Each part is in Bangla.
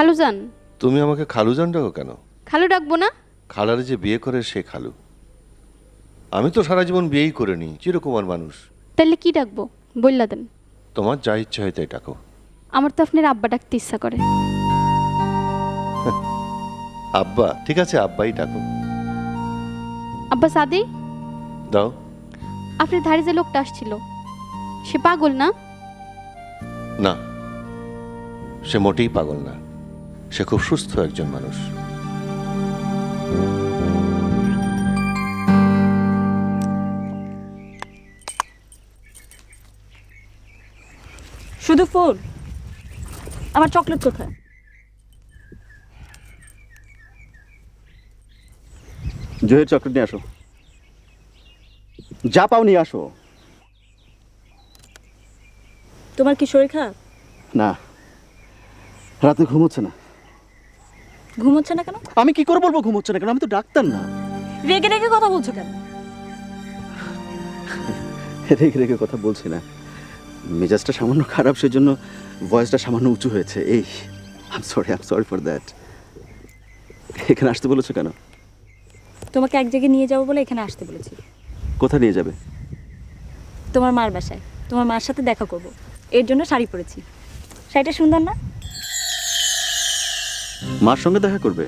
খালুজান। তুমি আমাকে খালুজান ডাকো কেন? খালু ডাকবো না? খালারে যে বিয়ে করে সে খালু। আমি তো সারা জীবন বিয়েই করিনি, চিরকুমার মানুষ। তাইলে কি ডাকবো বললা দেন। তোমার যা ইচ্ছা হয় তাই ডাকো। আমার তো আপনার আব্বা ডাকতে ইচ্ছা করে। আব্বা? ঠিক আছে, আব্বাই ডাকো। আব্বা সাদি, দাও। আপনার ধারে যে লোকটা আসছিল সে পাগল না? না, সে মোটেই পাগল না, সে খুব সুস্থ একজন মানুষ। শুধু ফুল? আমার চকলেট কোথায়? জহির, চকলেট নিয়ে আসো। যা পাও নিয়ে আসো। তোমার কি শরীর খারাপ? না, রাতে ঘুমোচ্ছে না। ঘুমোচ্ছে না কেন? আমি কি করে বলবো ঘুমোচ্ছে না কেন? আমি তো ডাক্তার না। রেগে রেগে কথা বলছো কেন? রেগে রেগে কথা বলছি না, মেজাজটা সামান্য খারাপ, সেজন্য ভয়েসটা সামান্য উঁচু হয়েছে। এই I am sorry for that. এখানে আসতে বলেছো কেন? তোমাকে এক জায়গায় নিয়ে যাবো বলে এখানে আসতে বলেছি। কোথায় নিয়ে যাবে? তোমার মার বাসায়। তোমার মার সাথে দেখা করব, এর জন্য শাড়ি পরেছি। শাড়িটা সুন্দর না? মার সঙ্গে দেখা করবে?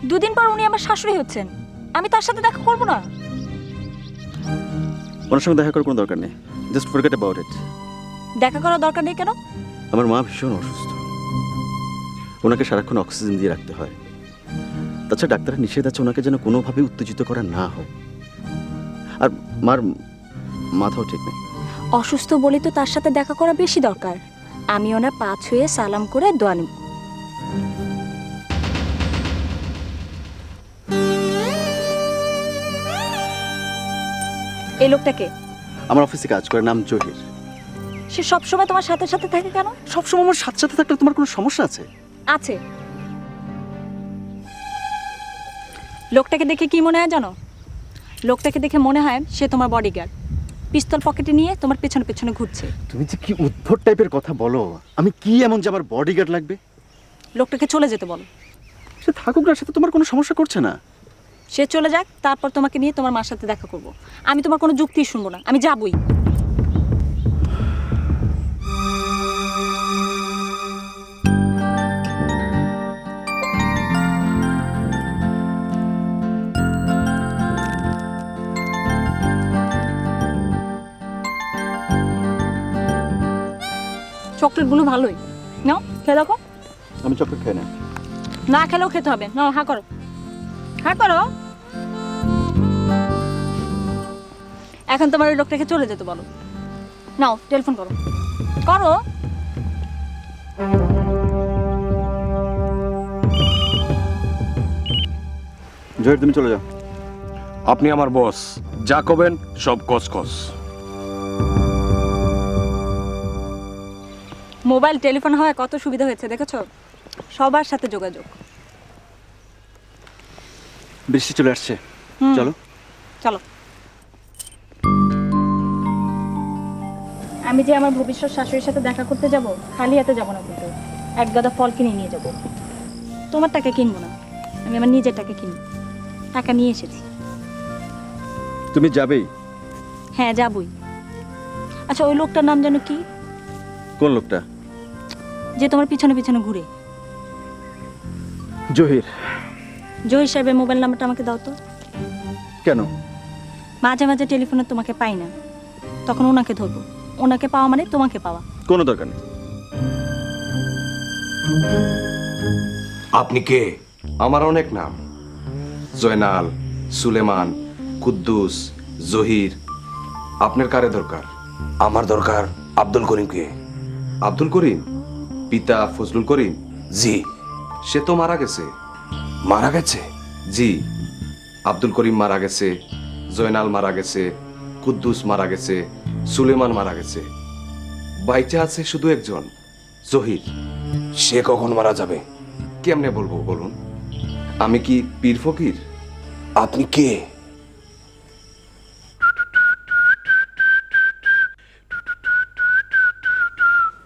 দুদিন পর উনি আমার শাশুড়ি হচ্ছেন, আমি তার সাথে দেখা করব না? ওনার সঙ্গে দেখা করার কোনো দরকার নেই, জাস্ট ফরগেট অ্যাবাউট ইট। দেখা করার দরকার নেই কেন? আমার মা ভীষণ অসুস্থ, ওনাকে সারাক্ষণ অক্সিজেন দিয়ে রাখতে হয়। তাছাড়া ডাক্তারের নিষেধ আছে ওনাকে যেন কোনোভাবে উত্তেজিত করা না হয়। আর মার মাথাও ঠিক নেই। অসুস্থ বলে তো তার সাথে দেখা করা বেশি দরকার। আমি ওনার পা ছুঁয়ে সালাম করে দোয়া নিব। এই লোকটাকে? আমার অফিসে কাজ করে, নাম জহির। সে সবসময় তোমার সাথে সাথে থাকে কেন? সবসময় আমার সাথে সাথে থাকলে তোমার কোনো সমস্যা আছে? আছে। লোকটাকে দেখে কি মনে হয় জানো? লোকটাকে দেখে মনে হয় সে তোমার বডিগার্ড, পিস্তল পকেটে নিয়ে তোমার পেছনে পেছনে ঘুরছে। তুমি যে কি উদ্ভট টাইপের কথা বলো! আমি কি এমন যে আমার বডিগার্ড লাগবে? লোকটাকে চলে যেতে বলো। সে থাকুক না, সাথে তোমার কোনো সমস্যা করছে না। সে চলে যাক, তারপর তোমাকে নিয়ে তোমার মার সাথে দেখা করব। আমি তোমার কোনো যুক্তি শুনবো না, আমি যাবই। চকলেটগুলো ভালোই, নাও খেয়ে দেখো। আমি চকলেট খাই না। না খেলেও খেতে হবে, নাও হা করো, হা করো। এখন তোমার ওই লোকটাকে চলে যেতে বলো। নাও টেলিফোন করো, করো। জহির, তুমি চলে যাও। আপনি আমার বস, যা করবেন সব কসকস। মোবাইল টেলিফোন হয় কত সুবিধা হয়েছে দেখেছো? সবার সাথে যোগাযোগ। বৃষ্টি চলে আসছে, চলো। চলো। আমি যে আমার ভবিষ্যৎ শাশুড়ির সাথে দেখা করতে যাব, খালি হাতে যাব না, কিন্তু এক গাদা ফল কিনে নিয়ে যাব। তোমার টাকা কিনবো না, আমি আমার নিজের টাকা কিনবো। টাকা নিয়ে এসেছি। তুমি যাবেই? হ্যাঁ যাবই। আচ্ছা, ওই লোকটার নাম জানো কি? কোন লোকটা? যে তোমার পিছনে পিছনে ঘুরে। জহির। জহির সাহেবের মোবাইল নাম্বারটা আমাকে দাও তো। কেন? মাঝে মাঝে টেলিফোনে তোমাকে পাই না, তখন ওনাকে ধরবো। ওনাকে পাওয়া মানে তোমাকে পাওয়া। কোনো দরকার নেই। আপনি কে? আমার অনেক নাম, জয়নাল, সুলেমান, কুদ্দুস, জহির। আপনার কারে দরকার? আমার দরকার আব্দুল করিমকে। আব্দুল করিম? পিতা ফজলুল করিম? জি। সে তো মারা গেছে। মারা গেছে? জি, আব্দুল করিম মারা গেছে, জয়নাল মারা গেছে, কুদ্দুস মারা গেছে, সুলেমান মারা গেছে। বাইচা আছে শুধু একজন, জহির। সে কখন মারা যাবে? কেমনে বলবো বলুন? আমি কি পীর ফকির? আপনি কে?